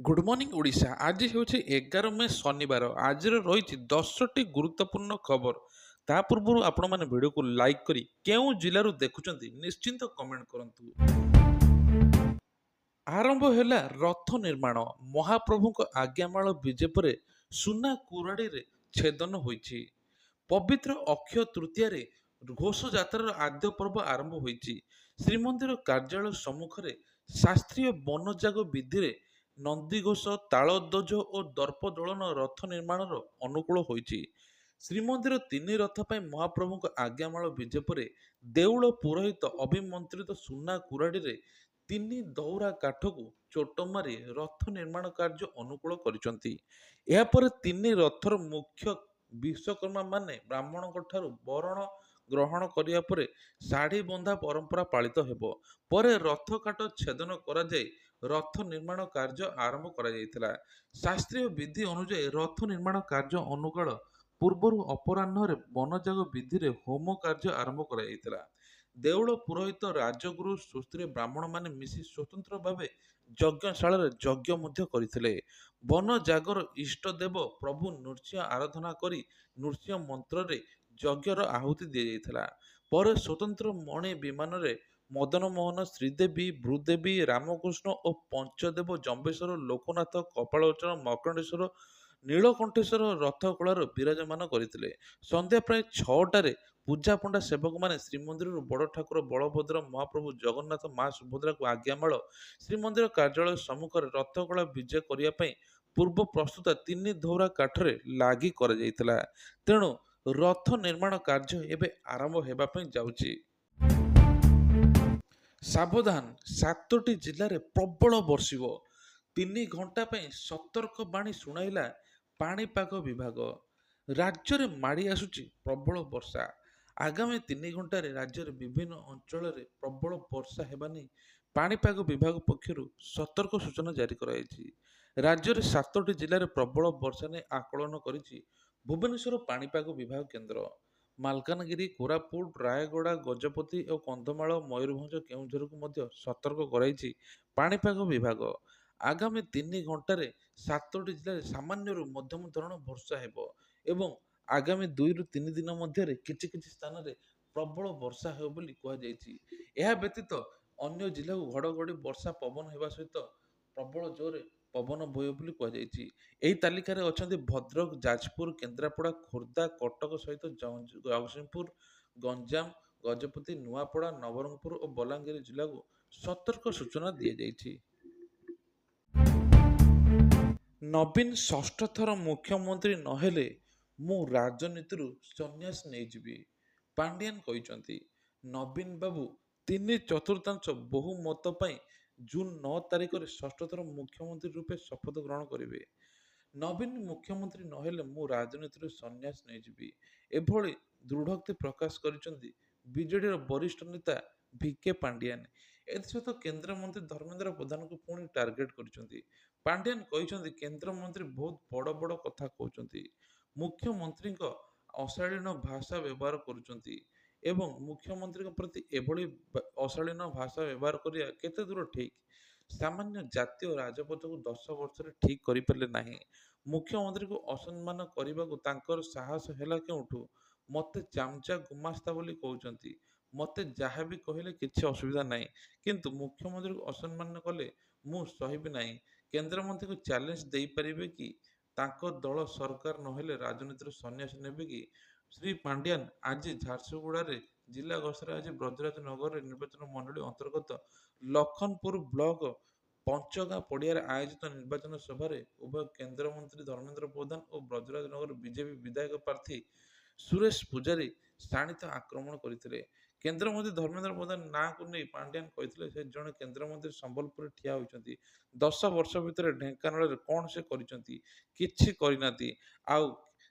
Good morning Odisha. ଆଜି ହେଉଛି 11 ମେ ଶନିବାର। ଆଜିର ରହିଛି 10ଟି ଗୁରୁତ୍ୱପୂର୍ଣ୍ଣ ଖବର। ତା ପୂର୍ବରୁ ଆପଣମାନେ ଭିଡ଼ିଓକୁ ଲାଇକ୍ କରି କେଉଁ ଜିଲ୍ଲାରୁ ଦେଖୁଛନ୍ତି ନିଶ୍ଚିନ୍ତ କମେଣ୍ଟ କରନ୍ତୁ। ଆରମ୍ଭ ହେଲା ରଥ ନିର୍ମାଣ। ମହାପ୍ରଭୁଙ୍କ ଆଜ୍ଞାମାଳ ବିଜେ ପରେ ସୁନା କୁରାଡିରେ ଛେଦନ ହୋଇଛି। ପବିତ୍ର ଅକ୍ଷୟ ତୃତୀୟାରେ ଘୋଷଯାତ୍ରାର ଆଦ୍ୟ ପର୍ବ ଆରମ୍ଭ ହୋଇଛି। ଶ୍ରୀମନ୍ଦିର କାର୍ଯ୍ୟାଳୟ ସମ୍ମୁଖରେ ଶାସ୍ତ୍ରୀୟ ବନଯାଗ ବିଧିରେ ନନ୍ଦିଘୋଷ, ତାଳଧ୍ୱଜ ଓ ଦର୍ପଦୋଳନ ରଥ ନିର୍ମାଣର ଅନୁକୂଳ ହୋଇଛି। ଶ୍ରୀମନ୍ଦିର ତିନି ରଥ ପାଇଁ ମହାପ୍ରଭୁଙ୍କ ଆଜ୍ଞାମାଳ ବିଜେ ପରେ ଦେଉଳ ପୁରୋହିତ ଅଭିମନ୍ତ୍ରିତ ସୁନା କୁରାଡିରେ ତିନି ଦଉରା କାଠକୁ ଚୋଟ ମାରି ରଥ ନିର୍ମାଣ କାର୍ଯ୍ୟ ଅନୁକୂଳ କରିଛନ୍ତି। ଏହାପରେ ତିନି ରଥର ମୁଖ୍ୟ ବିଶ୍ୱକର୍ମା ମାନେ ବ୍ରାହ୍ମଣଙ୍କ ଠାରୁ ବରଣ ଗ୍ରହଣ କରିବା ପରେ ଶାଢ଼ୀ ବନ୍ଧା ପରମ୍ପରା ପାଳିତ ହେବ। ପରେ ରଥ କାଠ ଛେଦନ କରାଯାଇ ରଥ ନିର୍ମାଣ କାର୍ଯ୍ୟ ଆରମ୍ଭ କରାଯାଇଥିଲା। ଶାସ୍ତ୍ରୀୟ ବିଧି ଅନୁଯାୟୀ ରଥ ନିର୍ମାଣ କାର୍ଯ୍ୟ ଅନୁକୂଳ ପୂର୍ବରୁ ଅପରାହ୍ନରେ ବନଯାଗ ବିଧିରେ ହୋମ କାର୍ଯ୍ୟ ଆରମ୍ଭ କରାଯାଇଥିଲା। ଦେଉଳ ପୁରୋହିତ ରାଜଗୁରୁ ସୁସ୍ତ୍ରୀ ବ୍ରାହ୍ମଣମାନେ ମିଶି ସ୍ୱତନ୍ତ୍ର ଭାବେ ଯଜ୍ଞଶାଳାରେ ଯଜ୍ଞ ମଧ୍ୟ କରିଥିଲେ। ବନଯାଗର ଇଷ୍ଟ ଦେବ ପ୍ରଭୁ ନୃସିଂହ ଆରାଧନା କରି ନୃସିଂହ ମନ୍ତ୍ରରେ ଯଜ୍ଞର ଆହୁତି ଦିଆଯାଇଥିଲା। ପରେ ସ୍ୱତନ୍ତ୍ର ମଣି ବିମାନରେ ମଦନମୋହନ, ଶ୍ରୀଦେବୀ, ଭୂଦେବୀ, ରାମକୃଷ୍ଣ ଓ ପଞ୍ଚଦେବ ଜମ୍ବେଶ୍ୱର, ଲୋକନାଥ, କପାଳଚରଣ, ମର୍କଣ୍ଡେଶ୍ୱର, ନୀଳକଣ୍ଠେଶ୍ୱର ରଥକଳାରେ ବିରାଜମାନ କରିଥିଲେ। ସନ୍ଧ୍ୟା ପ୍ରାୟ 6ଟାରେ ପୂଜାପଣ୍ଡା ସେବକମାନେ ଶ୍ରୀମନ୍ଦିରରୁ ବଡ଼ ଠାକୁର ବଳଭଦ୍ର, ମହାପ୍ରଭୁ ଜଗନ୍ନାଥ, ମା ସୁଭଦ୍ରାକୁ ଆଜ୍ଞାମାଳ ଶ୍ରୀମନ୍ଦିର କାର୍ଯ୍ୟାଳୟ ସମ୍ମୁଖରେ ରଥକଳା ବିଜେ କରିବା ପାଇଁ ପୂର୍ବ ପ୍ରସ୍ତୁତ ତିନି ଧଉରା କାଠରେ ଲାଗି କରାଯାଇଥିଲା। ତେଣୁ ରଥ ନିର୍ମାଣ କାର୍ଯ୍ୟ ଏବେ ଆରମ୍ଭ ହେବା ପାଇଁ ଯାଉଛି। ସାବଧାନ, 7ଟି ଜିଲ୍ଲାରେ ପ୍ରବଳ ବର୍ଷିବ। 3 ଘଣ୍ଟା ପାଇଁ ସତର୍କ ବାଣୀ ଶୁଣାଇଲା ପାଣିପାଗ ବିଭାଗ। ରାଜ୍ୟରେ ମାଡ଼ି ଆସୁଛି ପ୍ରବଳ ବର୍ଷା। ଆଗାମୀ 3 ଘଣ୍ଟାରେ ରାଜ୍ୟର ବିଭିନ୍ନ ଅଞ୍ଚଳରେ ପ୍ରବଳ ବର୍ଷା ହେବା ନେଇ ପାଣିପାଗ ବିଭାଗ ପକ୍ଷରୁ ସତର୍କ ସୂଚନା ଜାରି କରାଯାଇଛି। ରାଜ୍ୟରେ 7ଟି ଜିଲ୍ଲାରେ ପ୍ରବଳ ବର୍ଷା ନେଇ ଆକଳନ କରିଛି ଭୁବନେଶ୍ୱର ପାଣିପାଗ ବିଭାଗ କେନ୍ଦ୍ର। ମାଲକାନଗିରି, କୋରାପୁଟ, ରାୟଗଡ଼ା, ଗଜପତି ଓ କନ୍ଧମାଳ, ମୟୂରଭଞ୍ଜ, କେଉଁଝରକୁ ମଧ୍ୟ ସତର୍କ କରାଇଛି ପାଣିପାଗ ବିଭାଗ। ଆଗାମୀ 3 ଘଣ୍ଟାରେ 7ଟି ଜିଲ୍ଲାରେ ସାମାନ୍ୟରୁ ମଧ୍ୟମ ଧରଣର ବର୍ଷା ହେବ ଏବଂ ଆଗାମୀ 2ରୁ 3 ଦିନ ମଧ୍ୟରେ କିଛି କିଛି ସ୍ଥାନରେ ପ୍ରବଳ ବର୍ଷା ହେବ ବୋଲି କୁହାଯାଇଛି। ଏହା ବ୍ୟତୀତ ଅନ୍ୟ ଜିଲ୍ଲାକୁ ଘଡ଼ଘଡ଼ି ବର୍ଷା ପବନ ହେବା ସହିତ ପ୍ରବଳ ଜୋରରେ ପବନ ବୋହିବ ବୋଲି କୁହାଯାଇଛି। ଏହି ତାଲିକାରେ ଅଛନ୍ତି ଭଦ୍ରକ, ଯାଜପୁର, କେନ୍ଦ୍ରାପଡ଼ା, ଖୋର୍ଦ୍ଧା, କଟକ ସହିତ ଜଗତସିଂହପୁର, ଗଞ୍ଜାମ, ଗଜପତି, ନୂଆପଡ଼ା, ନବରଙ୍ଗପୁର ଓ ବଲାଙ୍ଗୀର ଜିଲ୍ଲାକୁ ସତର୍କ ସୂଚନା ଦିଆଯାଇଛି। ନବୀନ ଷଷ୍ଠ ଥର ମୁଖ୍ୟମନ୍ତ୍ରୀ ନହେଲେ ମୁଁ ରାଜନୀତିରୁ ସନ୍ନ୍ୟାସ ନେଇଯିବି, ପାଣ୍ଡିଆନ କହିଛନ୍ତି। ନବୀନ ବାବୁ 3/4 ବହୁମତ ପାଇଁ ଜୁନ୍ 9 ତାରିଖରେ ଷଷ୍ଠ ଥର ମୁଖ୍ୟମନ୍ତ୍ରୀ ରୂପେ ଶପଥ ଗ୍ରହଣ କରିବେ। ନବୀନ ମୁଖ୍ୟମନ୍ତ୍ରୀ ନହେଲେ ମୁଁ ରାଜନୀତିରୁ ସନ୍ନ୍ୟାସ ନେଇଯିବି, ଏଭଳି ଦୃଢ଼ୋକ୍ତି ପ୍ରକାଶ କରିଛନ୍ତି ବିଜେଡିର ବରିଷ୍ଠ ନେତା ଭିକେ ପାଣ୍ଡିଆନ। ଏଥିସହିତ କେନ୍ଦ୍ରମନ୍ତ୍ରୀ ଧର୍ମେନ୍ଦ୍ର ପ୍ରଧାନଙ୍କୁ ପୁଣି ଟାର୍ଗେଟ କରିଛନ୍ତି। ପାଣ୍ଡିଆନ କହିଛନ୍ତି କେନ୍ଦ୍ରମନ୍ତ୍ରୀ ବହୁତ ବଡ଼ ବଡ଼ କଥା କହୁଛନ୍ତି, ମୁଖ୍ୟମନ୍ତ୍ରୀଙ୍କ ଅଶାଳୀନ ଭାଷା ବ୍ୟବହାର କରୁଛନ୍ତି ଏବଂ ମୁଖ୍ୟମନ୍ତ୍ରୀଙ୍କ ପ୍ରତି ଏଭଳି ଅଶାଳୀନ ଭାଷା ବ୍ୟବହାର କରିବା କେତେ ଦୂର ଠିକ୍? ସାମାନ୍ୟ ଜାତୀୟ ରାଜପଥକୁ 10 ବର୍ଷରେ ଠିକ୍ କରିପାରିଲେ ନାହିଁ। ମୁଖ୍ୟମନ୍ତ୍ରୀଙ୍କୁ ଅସମ୍ମାନ କରିବାକୁ ତାଙ୍କର ସାହସ ହେଲା କେଉଁଠୁ? ମୋତେ ଚାମଚା ଗୁମାସ୍ତା ବୋଲି କହୁଛନ୍ତି। ମୋତେ ଯାହା ବି କହିଲେ କିଛି ଅସୁବିଧା ନାହିଁ, କିନ୍ତୁ ମୁଖ୍ୟମନ୍ତ୍ରୀଙ୍କୁ ଅସମ୍ମାନ କଲେ ମୁଁ ସହିବି ନାହିଁ। କେନ୍ଦ୍ରମନ୍ତ୍ରୀଙ୍କୁ ଚ୍ୟାଲେଞ୍ଜ ଦେଇପାରିବେ କି ତାଙ୍କ ଦଳ ସରକାର ନହେଲେ ରାଜନୀତିରୁ ସନ୍ନ୍ୟାସ ନେବେ କି? ଶ୍ରୀ ପାଣ୍ଡିଆନ ଆଜି ଝାରସୁଗୁଡ଼ାରେ ଜିଲ୍ଲା ଗସ୍ତରେ ଆଜି ବ୍ରଜରାଜ ନଗରରେ ନିର୍ବାଚନ ମଣ୍ଡଳୀ ଅନ୍ତର୍ଗତ ଲଖନପୁର ବ୍ଲକ ପଞ୍ଚଗାଁ ପଡ଼ିଆରେ ଆୟୋଜିତ ନିର୍ବାଚନ ସଭାରେ ଉଭୟ କେନ୍ଦ୍ରମନ୍ତ୍ରୀ ଧର୍ମେନ୍ଦ୍ର ପ୍ରଧାନ ଓ ବ୍ରଜରାଜନଗର ବିଜେପି ବିଧାୟକ ପ୍ରାର୍ଥୀ ସୁରେଶ ପୂଜାରୀ ଶାଣିତ ଆକ୍ରମଣ କରିଥିଲେ। କେନ୍ଦ୍ରମନ୍ତ୍ରୀ ଧର୍ମେନ୍ଦ୍ର ପ୍ରଧାନ ନାଁକୁ ନେଇ ପାଣ୍ଡିଆନ କହିଥିଲେ ସେ ଜଣେ କେନ୍ଦ୍ରମନ୍ତ୍ରୀ ସମ୍ବଲପୁରରେ ଠିଆ ହୋଇଛନ୍ତି। 10 ବର୍ଷ ଭିତରେ ଢେଙ୍କାନାଳରେ କ'ଣ ସେ କରିଛନ୍ତି? କିଛି କରିନାହାନ୍ତି। ଆଉ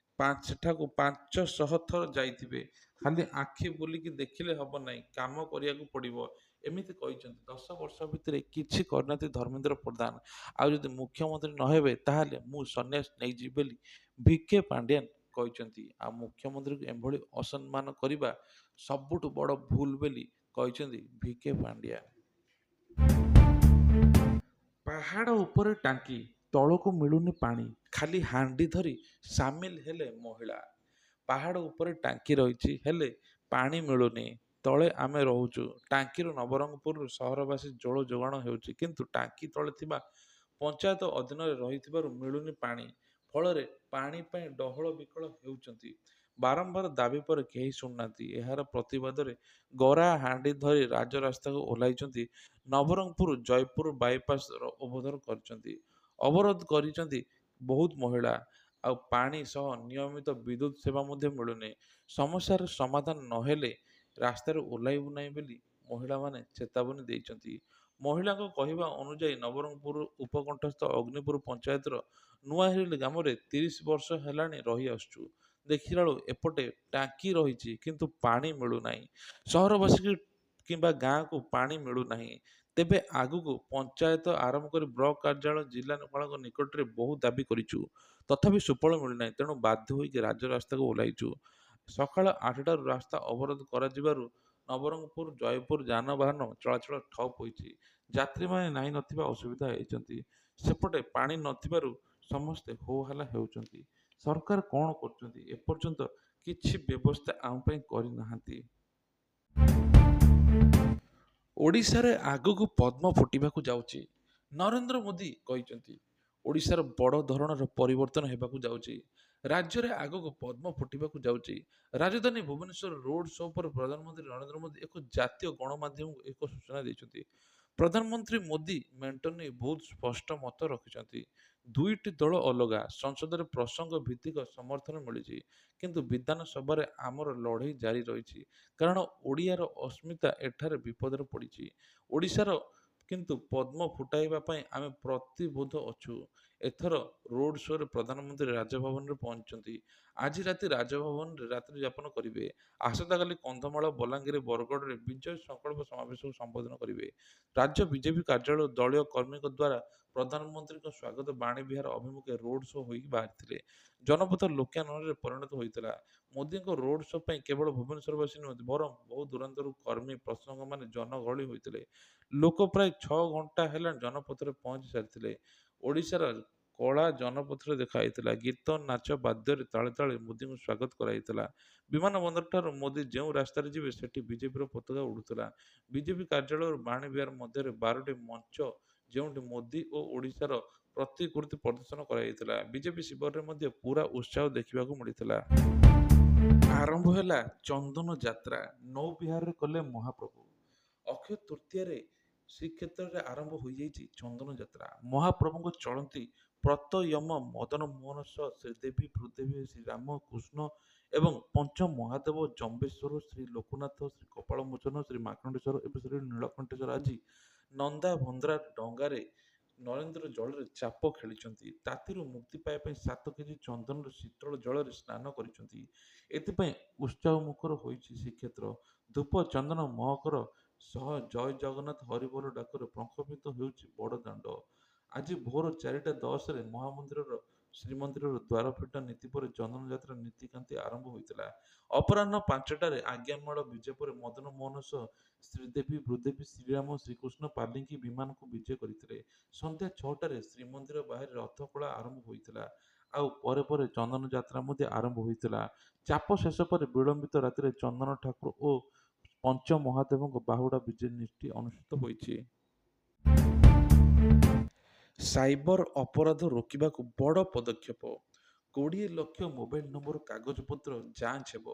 ସେଠାକୁ 500 ଥର ଯାଇଥିବେ, ଖାଲି ଆଖି ବୁଲିକି ଦେଖିଲେ ହବ ନାହିଁ, କାମ କରିବାକୁ ପଡ଼ିବ, ଏମିତି କହିଛନ୍ତି। 10 ବର୍ଷ ଭିତରେ କିଛି କରିନାହାନ୍ତି ଧର୍ମେନ୍ଦ୍ର ପ୍ରଧାନ। ଆଉ ଯଦି ମୁଖ୍ୟମନ୍ତ୍ରୀ ନ ହେବେ ତାହେଲେ ମୁଁ ସନ୍ନ୍ୟାସ ନେଇଯିବି ବୋଲି ଭିକେ ପାଣ୍ଡିଆନ କହିଛନ୍ତି। ଆଉ ମୁଖ୍ୟମନ୍ତ୍ରୀଙ୍କୁ ଏଭଳି ଅସମ୍ମାନ କରିବା ସବୁଠୁ ବଡ଼ ଭୁଲ ବୋଲି କହିଛନ୍ତି ଭିକେ ପାଣ୍ଡିଆନ। ପାହାଡ଼ ଉପରେ ଟାଙ୍କି ତଳକୁ ମିଳୁନି ପାଣି, ଖାଲି ହାଣ୍ଡି ଧରି ସାମିଲ ହେଲେ ମହିଳା। ପାହାଡ଼ ଉପରେ ଟାଙ୍କି ରହିଛି, ହେଲେ ପାଣି ମିଳୁନି। ତଳେ ଆମେ ରହୁଛୁ। ଟାଙ୍କିରୁ ନବରଙ୍ଗପୁରରୁ ସହରବାସୀ ଜଳ ଯୋଗାଣ ହେଉଛି, କିନ୍ତୁ ଟାଙ୍କି ତଳେ ଥିବା ପଞ୍ଚାୟତ ଅଧୀନରେ ରହିଥିବାରୁ ମିଳୁନି ପାଣି। ଫଳରେ ପାଣି ପାଇଁ ଡହଳ ବିକଳ ହେଉଛନ୍ତି। ବାରମ୍ବାର ଦାବି ପରେ କେହି ଶୁଣୁନାହାନ୍ତି। ଏହାର ପ୍ରତିବାଦରେ ଗରା ହାଣ୍ଡି ଧରି ରାଜରାସ୍ତାକୁ ଓହ୍ଲାଇଛନ୍ତି। ନବରଙ୍ଗପୁର ଜୟପୁର ବାଇପାସ୍ ଅବରୋଧ କରିଛନ୍ତି। ଅବରୋଧ କରିଛନ୍ତି ବହୁତ ମହିଳା। ଆଉ ପାଣି ସହ ନିୟମିତ ବିଦ୍ୟୁତ ସେବା ମଧ୍ୟ ମିଳୁନି। ସମସ୍ୟାର ସମାଧାନ ନହେଲେ ରାସ୍ତାରେ ଓହ୍ଲାଇବୁ ନାହିଁ ବୋଲି ମହିଳାମାନେ ଚେତାବନୀ ଦେଇଛନ୍ତି। ମହିଳାଙ୍କ କହିବା ଅନୁଯାୟୀ ନବରଙ୍ଗପୁର ଉପକଣ୍ଠସ୍ଥ ଅଗ୍ନିପୁର ପଞ୍ଚାୟତର ନୂଆହିଲ ଗ୍ରାମରେ 30 ବର୍ଷ ହେଲାଣି ରହି ଆସୁଛୁ। ଦେଖିଲା ବେଳୁ ଏପଟେ ଟାଙ୍କି ରହିଛି, କିନ୍ତୁ ପାଣି ମିଳୁନାହିଁ। ସହରବାସୀ କିମ୍ବା ଗାଁକୁ ପାଣି ମିଳୁନାହିଁ। ତେବେ ଆଗକୁ ପଞ୍ଚାୟତ ଆରମ୍ଭ କରି ବ୍ଲକ କାର୍ଯ୍ୟାଳୟ, ଜିଲ୍ଲାପାଳଙ୍କ ନିକଟରେ ବହୁ ଦାବି କରିଛୁ, ତଥାପି ସୁଫଳ ମିଳୁନାହିଁ। ତେଣୁ ବାଧ୍ୟ ହୋଇକି ରାଜରାସ୍ତାକୁ ଓହ୍ଲାଇଛୁ। ସକାଳ 8ଟାରୁ ରାସ୍ତା ଅବରୋଧ କରାଯିବାରୁ ନବରଙ୍ଗପୁର ଜୟପୁର ଯାନବାହନ ଚଳାଚଳ ଠପ୍ ହୋଇଛି। ଯାତ୍ରୀମାନେ ନାହିଁ ନଥିବା ଅସୁବିଧା ହେଇଛନ୍ତି। ସେପଟେ ପାଣି ନଥିବାରୁ ସମସ୍ତେ ହୋହାଲ୍ଲା ହେଉଛନ୍ତି। ସରକାର କ'ଣ କରୁଛନ୍ତି? ଏପର୍ଯ୍ୟନ୍ତ କିଛି ବ୍ୟବସ୍ଥା ଆମ ପାଇଁ କରିନାହାନ୍ତି। ଓଡ଼ିଶାରେ ଆଗକୁ ପଦ୍ମ ଫୁଟିବାକୁ ଯାଉଛି, ନରେନ୍ଦ୍ର ମୋଦି କହିଛନ୍ତି। ଓଡ଼ିଶାର ବଡ଼ ଧରଣର ପରିବର୍ତ୍ତନ ହେବାକୁ ଯାଉଛି। ରାଜ୍ୟରେ ଆଗକୁ ପଦ୍ମ ଫୁଟିବାକୁ ଯାଉଛି। ରାଜଧାନୀ ଭୁବନେଶ୍ୱର ରୋଡ୍ ଶୋ ପରେ ପ୍ରଧାନମନ୍ତ୍ରୀ ନରେନ୍ଦ୍ର ମୋଦି ଏକ ଜାତୀୟ ଗଣମାଧ୍ୟମକୁ ଏକ ସୂଚନା ଦେଇଛନ୍ତି। ପ୍ରଧାନମନ୍ତ୍ରୀ ମୋଦି ମେଣ୍ଟ ନେଇ ବହୁତ ସ୍ପଷ୍ଟ ମତ ରଖିଛନ୍ତି। ଦୁଇଟି ଦଳ ଅଲଗା। ସଂସଦରେ ପ୍ରସଙ୍ଗ ଭିତ୍ତିକ ସମର୍ଥନ ମିଳିଛି, କିନ୍ତୁ ବିଧାନସଭାରେ ଆମର ଲଢ଼େଇ ଜାରି ରହିଛି। କାରଣ ଓଡ଼ିଆର ଅସ୍ମିତା ଏଠାରେ ବିପଦରେ ପଡ଼ିଛି। ଓଡ଼ିଶାର କିନ୍ତୁ ପଦ୍ମ ଫୁଟାଇବା ପାଇଁ ଆମେ ପ୍ରତିବଦ୍ଧ ଅଛୁ। ଏଥର ରୋଡ୍ ଶୋରେ ପ୍ରଧାନମନ୍ତ୍ରୀ ରାଜଭବନରେ ପହଞ୍ଚିଛନ୍ତି। ଆଜି ରାତି ରାଜଭବନରେ ରାତ୍ରି ଯାପନ କରିବେ। ଆସନ୍ତାକାଲି କନ୍ଧମାଳ, ବଲାଙ୍ଗୀର, ବରଗଡ଼ରେ ବିଜୟ ସଂକଳ୍ପ ସମାବେଶକୁ ସମ୍ବୋଧନ କରିବେ। ରାଜ୍ୟ ବିଜେପି କାର୍ଯ୍ୟାଳୟ ଦଳୀୟ କର୍ମୀଙ୍କ ଦ୍ୱାରା ପ୍ରଧାନମନ୍ତ୍ରୀଙ୍କ ସ୍ୱାଗତ ବାଣୀ ବିହାର ଅଭିମୁଖେ ରୋଡ୍ ଶୋ ହୋଇକି ବାହାରିଥିଲେ। ଜନପଥ ଲୋକାନନରେ ପରିଣତ ହୋଇଥିଲା। ମୋଦିଙ୍କ ରୋଡ୍ ଶୋ ପାଇଁ କେବଳ ଭୁବନେଶ୍ୱରବାସୀ ନୁହନ୍ତି, ବରଂ ବହୁ ଦୂରାନ୍ତରୁ କର୍ମୀ ପ୍ରସଙ୍ଗମାନେ ଜନଗହଳି ହୋଇଥିଲେ। ଲୋକ ପ୍ରାୟ 6 ଘଣ୍ଟା ହେଲା ଜନପଥରେ ପହଞ୍ଚି ସାରିଥିଲେ। ଓଡ଼ିଶାର କଳା ଜନପଥରେ ଦେଖାଯାଇଥିଲା। ଗୀତ, ନାଚ, ବାଦ୍ୟରେ ତାଳେ ତାଳେ ମୋଦିଙ୍କୁ ସ୍ୱାଗତ କରାଯାଇଥିଲା। ବିମାନ ବନ୍ଦରଠାରୁ ମୋଦି ଯେଉଁ ରାସ୍ତାରେ ଯିବେ, ସେଠି ବିଜେପିର ପତାକା ଉଡୁଥିଲା। ବିଜେପି କାର୍ଯ୍ୟାଳୟରୁ ବାଣୀ ବିହାର ମଧ୍ୟରେ 12ଟି ମଞ୍ଚ, ଯେଉଁଠି ମୋଦି ଓ ଓଡ଼ିଶାର ପ୍ରତିକୃତି ପ୍ରଦର୍ଶନ କରାଯାଇଥିଲା। ବିଜେପି ଶିବିରରେ ମଧ୍ୟ ପୂରା ଉତ୍ସାହ ଦେଖିବାକୁ ମିଳିଥିଲା। ଆରମ୍ଭ ହେଲା ଚନ୍ଦନ ଯାତ୍ରା। ନୌବିହାରରେ କଲେ ମହାପ୍ରଭୁ। ଅକ୍ଷୟ ତୃତୀୟାରେ ଶ୍ରୀକ୍ଷେତ୍ରରେ ଆରମ୍ଭ ହୋଇଯାଇଛି ଚନ୍ଦନ ଯାତ୍ରା। ମହାପ୍ରଭୁଙ୍କ ଚଳନ୍ତି ପ୍ରତ୍ୟୟମ ମଦନ ମୋହନ ସହ ଶ୍ରୀଦେବୀ, ଭୂଦେବୀ, ଶ୍ରୀରାମ, କୃଷ୍ଣ ଏବଂ ପଞ୍ଚ ମହାଦେବ ଜମ୍ବେଶ୍ୱର, ଶ୍ରୀ ଲୋକନାଥ, ଶ୍ରୀ କପାଳମୋଚନ, ଶ୍ରୀ ମାର୍କଣ୍ଡେଶ୍ୱର ଏବଂ ଶ୍ରୀ ନୀଳକଣ୍ଠେଶ୍ୱର ଆଜି ନନ୍ଦାଭନ୍ଦ୍ରା ଡଙ୍ଗାରେ ନରେନ୍ଦ୍ର ଜଳରେ ଚାପ ଖେଳିଛନ୍ତି। ତାତିରୁ ମୁକ୍ତି ପାଇବା ପାଇଁ 7 କେଜି ଚନ୍ଦନର ଶୀତଳ ଜଳରେ ସ୍ନାନ କରିଛନ୍ତି। ଏଥିପାଇଁ ଉତ୍ସାହମୁଖର ହୋଇଛି ଶ୍ରୀକ୍ଷେତ୍ର। ଧୂପ ଚନ୍ଦନ ମହକର ସହ ଜୟ ଜଗନ୍ନାଥ ହରିବୋଲ ଡାକରେ ପ୍ରକମ୍ପିତ ହେଉଛି ବଡ଼ଦାଣ୍ଡ। ଆଜି ଭୋର 4ଟା 10ରେ ଶ୍ରୀମନ୍ଦିରର ଦ୍ୱାର ଫିଟା ନୀତି ପରେ ଚନ୍ଦନ ଯାତ୍ରା ନୀତିକାନ୍ତି ଆରମ୍ଭ ହୋଇଥିଲା। ଅପରାହ୍ନ 5ଟାରେ ଆଜ୍ଞାମାଳ ବିଜେ ପରେ ମଦନ ମୋହନ ସହ ଶ୍ରୀଦେବୀ, ଭୂଦେବୀ, ଶ୍ରୀରାମ, ଶ୍ରୀକୃଷ୍ଣ ପାଲିଙ୍କି ବିମାନକୁ ବିଜେ କରିଥିଲେ। ସନ୍ଧ୍ୟା 6ଟାରେ ଶ୍ରୀମନ୍ଦିର ବାହାରେ ରଥଖଳା ଆରମ୍ଭ ହୋଇଥିଲା। ଆଉ ପରେ ପରେ ଚନ୍ଦନ ଯାତ୍ରା ମଧ୍ୟ ଆରମ୍ଭ ହୋଇଥିଲା। ଚାପ ଶେଷ ପରେ ବିଳମ୍ବିତ ରାତିରେ ଚନ୍ଦନ ଠାକୁର ଓ ପଞ୍ଚମହାଦେବଙ୍କ ବାହୁଡ଼ା ବିଜେ ନୀତି ଅନୁଷ୍ଠିତ ହୋଇଛି। ସାଇବର ଅପରାଧ ରୋକିବାକୁ ବଡ଼ ପଦକ୍ଷେପ। 20 ଲକ୍ଷ ମୋବାଇଲ ନମ୍ବର କାଗଜପତ୍ର ଯାଞ୍ଚ ହେବ।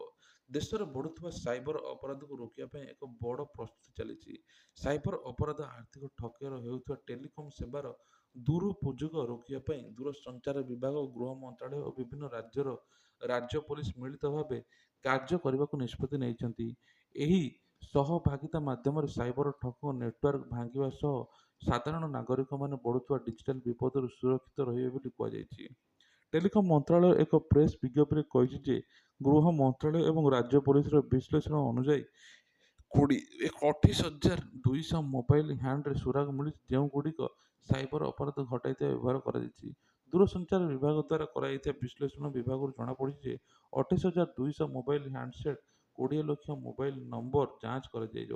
ଦେଶରେ ବଢ଼ୁଥିବା ସାଇବର ଅପରାଧକୁ ରୋକିବା ପାଇଁ ଏକ ବଡ଼ ପ୍ରସ୍ତୁତି ଚାଲିଛି। ସାଇବର ଅପରାଧ, ଆର୍ଥିକ ଠକେଇର ହେଉଥିବା ଟେଲିକମ ସେବାର ଦୁରୁପଯୋଗ ରୋକିବା ପାଇଁ ଦୂରସଞ୍ଚାର ବିଭାଗ, ଗୃହ ମନ୍ତ୍ରଣାଳୟ ଓ ବିଭିନ୍ନ ରାଜ୍ୟ ପୋଲିସ ମିଳିତ ଭାବେ କାର୍ଯ୍ୟ କରିବାକୁ ନିଷ୍ପତ୍ତି ନେଇଛନ୍ତି। ଏହି ସହଭାଗିତା ମାଧ୍ୟମରେ ସାଇବର ଠକ ନେଟୱାର୍କ ଭାଙ୍ଗିବା ସହ ସାଧାରଣ ନାଗରିକମାନେ ବଢ଼ୁଥିବା ଡିଜିଟାଲ ବିପଦରୁ ସୁରକ୍ଷିତ ରହିବେ ବୋଲି କୁହାଯାଇଛି। ଟେଲିକମ ମନ୍ତ୍ରଣାଳୟ ଏକ ପ୍ରେସ୍ ବିଜ୍ଞପ୍ତିରେ କହିଛି ଯେ, ଗୃହ ମନ୍ତ୍ରଣାଳୟ ଏବଂ ରାଜ୍ୟ ପୋଲିସର ବିଶ୍ଳେଷଣ ଅନୁଯାୟୀ 28,200 ମୋବାଇଲ ହ୍ୟାଣ୍ଡରେ ସୁରାଗ ମିଳିଛି, ଯେଉଁଗୁଡ଼ିକ ସାଇବର ଅପରାଧ ଘଟାଇଥିବା ବ୍ୟବହାର କରାଯାଇଛି। ଦୂରସଞ୍ଚାର ବିଭାଗ ଦ୍ୱାରା କରାଯାଇଥିବା ବିଶ୍ଳେଷଣ ବିଭାଗରୁ ଜଣାପଡ଼ିଛି ଯେ, 28,200 ମୋବାଇଲ ହ୍ୟାଣ୍ଡସେଟ୍, 20 ଲକ୍ଷ ମୋବାଇଲ ନମ୍ବର ଯାଞ୍ଚ କରାଯିବ।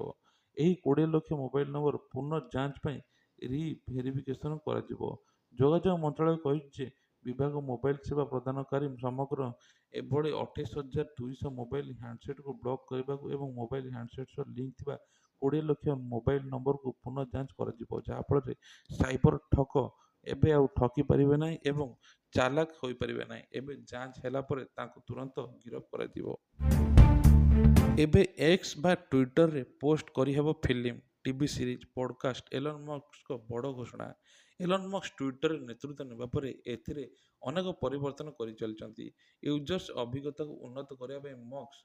ଏହି 20 ଲକ୍ଷ ମୋବାଇଲ ନମ୍ବର ପୁନଃ ଯାଞ୍ଚ ପାଇଁ ରି-ଭେରିଫିକେସନ କରାଯିବ। ଯୋଗାଯୋଗ ମନ୍ତ୍ରଣାଳୟ କହିଛି ଯେ ବିଭାଗ ମୋବାଇଲ ସେବା ପ୍ରଦାନକାରୀ ସମଗ୍ର ଏଭଳି 28,200 ମୋବାଇଲ ହ୍ୟାଣ୍ଡସେଟ୍‌କୁ ବ୍ଲକ୍ କରିବାକୁ ଏବଂ ମୋବାଇଲ ହ୍ୟାଣ୍ଡସେଟ୍ ସହ ଲିଙ୍କ୍ ଥିବା 20 ଲକ୍ଷ ମୋବାଇଲ ନମ୍ବରକୁ ପୁନଃ ଯାଞ୍ଚ କରାଯିବ, ଯାହାଫଳରେ ସାଇବର ଠକ ଏବେ ଆଉ ଠକି ପାରିବେ ନାହିଁ ଏବଂ ଚାଲାକ ହୋଇପାରିବେ ନାହିଁ। ଏବେ ଯାଞ୍ଚ ହେଲା ପରେ ତାଙ୍କୁ ତୁରନ୍ତ ଗିରଫ କରାଯିବ। ଏବେ ଏକ୍ସ ବା ଟ୍ୱିଟରରେ ପୋଷ୍ଟ କରିହେବ film, TV series, podcast. Elon ମସ୍କଙ୍କ ବଡ଼ ଘୋଷଣା। ଏଲନ୍ ମସ୍କ ଟ୍ୱିଟରରେ ନେତୃତ୍ୱ ନେବା ପରେ ଏଥିରେ ଅନେକ ପରିବର୍ତ୍ତନ କରିଚାଲିଛନ୍ତି। ୟୁଜର୍ସ ଅଭିଜ୍ଞତାକୁ ଉନ୍ନତ କରିବା ପାଇଁ ମସ୍କ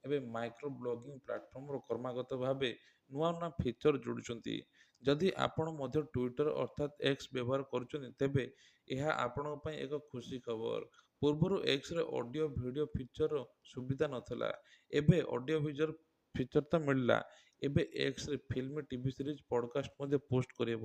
ଏବେ ମାଇକ୍ରୋ ବ୍ଲଗିଂ ପ୍ଲାଟଫର୍ମର କ୍ରମାଗତ ଭାବେ ନୂଆ ନୂଆ ଫିଚର ଯୋଡୁଛନ୍ତି। ଯଦି ଆପଣ ମଧ୍ୟ ଟ୍ୱିଟର ଅର୍ଥାତ୍ ଏକ୍ସ ବ୍ୟବହାର କରୁଛନ୍ତି, ତେବେ ଏହା ଆପଣଙ୍କ ପାଇଁ ଏକ ଖୁସି ଖବର। ପୂର୍ବରୁ ଏକ୍ସରେ ଅଡିଓ ଭିଡିଓ ଫିଚରର ସୁବିଧା ନଥିଲା। ଏବେ ଅଡିଓ ଭିଜୁଆଲ ଫିଚର ତ ମିଳିଲା। ଏବେ ଏକ୍ସରେ ଫିଲ୍ମ, ଟିଭି ସିରିଜ, ପଡକାଷ୍ଟ ମଧ୍ୟ ପୋଷ୍ଟ କରିହେବ।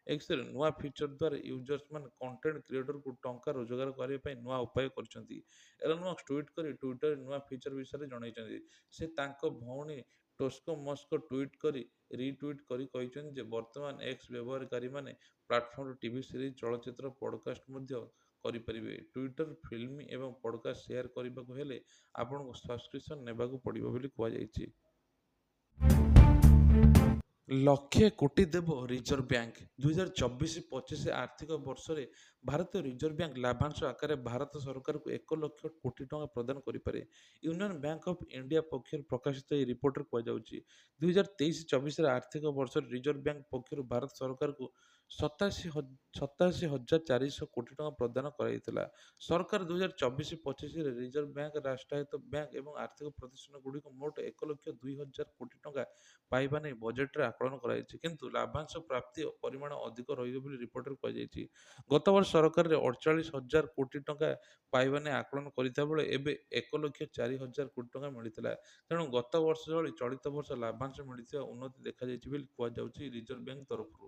ଏକ୍ସରେ ନୂଆ ଫିଚର ଦ୍ୱାରା ୟୁଜର୍ସ ମାନେ କଣ୍ଟେଣ୍ଟ କ୍ରିଏଟରକୁ ଟଙ୍କା ରୋଜଗାର କରିବା ପାଇଁ ନୂଆ ଉପାୟ କରିଛନ୍ତି। ଏଲନ୍ ମସ୍କ ଟ୍ୱିଟ୍ କରି ଟ୍ୱିଟରରେ ନୂଆ ଫିଚର ବିଷୟରେ ଜଣାଇଛନ୍ତି। ସେ ତାଙ୍କ ଭଉଣୀ ଟୋସ୍କୋ ମସ୍କଙ୍କ ଟ୍ୱିଟ୍ କରି ରିଟ୍ୱିଟ୍ କରି କହିଛନ୍ତି ଯେ ବର୍ତ୍ତମାନ ଏକ୍ସ ବ୍ୟବହାରକାରୀମାନେ ପ୍ଲାଟଫର୍ମରେ ଟିଭି ସିରିଜ, ଚଳଚ୍ଚିତ୍ର, ପଡକାଷ୍ଟ ମଧ୍ୟ କରିପାରିବେ। ଟ୍ୱିଟର ଫିଲ୍ମ ଏବଂ ପଡକାଷ୍ଟ ସେୟାର କରିବାକୁ ହେଲେ ଆପଣଙ୍କୁ ସବସ୍କ୍ରିପସନ୍ ନେବାକୁ ପଡ଼ିବ ବୋଲି କୁହାଯାଇଛି। ଲକ୍ଷେ କୋଟି ଦେବ ରିଜର୍ଭ ବ୍ୟାଙ୍କ। 2024-25 ଆର୍ଥିକ ବର୍ଷରେ ଭାରତୀୟ ରିଜର୍ଭ ବ୍ୟାଙ୍କ ଲାଭାଂଶ ଆକାରରେ ଭାରତ ସରକାରକୁ 1,00,000 କୋଟି ଟଙ୍କା ପ୍ରଦାନ କରିପାରେ। ୟୁନିୟନ ବ୍ୟାଙ୍କ ଅଫ୍ ଇଣ୍ଡିଆ ପକ୍ଷରୁ ପ୍ରକାଶିତ ଏହି ରିପୋର୍ଟରେ କୁହାଯାଉଛି, 2023-24 ଆର୍ଥିକ ବର୍ଷରେ ରିଜର୍ଭ ବ୍ୟାଙ୍କ ପକ୍ଷରୁ ଭାରତ ସରକାରକୁ 87,400 କୋଟି ଟଙ୍କା ପ୍ରଦାନ କରାଯାଇଥିଲା। ସରକାର 2024-25ରେ ରିଜର୍ଭ ବ୍ୟାଙ୍କ, ରାଷ୍ଟ୍ରାୟତ୍ତ ବ୍ୟାଙ୍କ ଏବଂ ଆର୍ଥିକ ପ୍ରତିଷ୍ଠାନଗୁଡ଼ିକୁ ମୋଟ 1,02,000 କୋଟି ଟଙ୍କା ପାଇବା ନେଇ ବଜେଟରେ ଆକଳନ କରାଯାଇଛି, କିନ୍ତୁ ଲାଭାଂଶ ପ୍ରାପ୍ତି ପରିମାଣ ଅଧିକ ରହିବ ବୋଲି ରିପୋର୍ଟରେ କୁହାଯାଇଛି। ଗତବର୍ଷ ସରକାରରେ 48,000 କୋଟି ଟଙ୍କା ପାଇବା ନେଇ ଆକଳନ କରିଥିବା ବେଳେ ଏବେ 1,04,000 କୋଟି ଟଙ୍କା ମିଳିଥିଲା। ତେଣୁ ଗତ ବର୍ଷ ଭଳି ଚଳିତ ବର୍ଷ ଲାଭାଂଶ ମିଳିଥିବା ଉନ୍ନତି ଦେଖାଯାଇଛି ବୋଲି କୁହାଯାଉଛି ରିଜର୍ଭ ବ୍ୟାଙ୍କ ତରଫରୁ।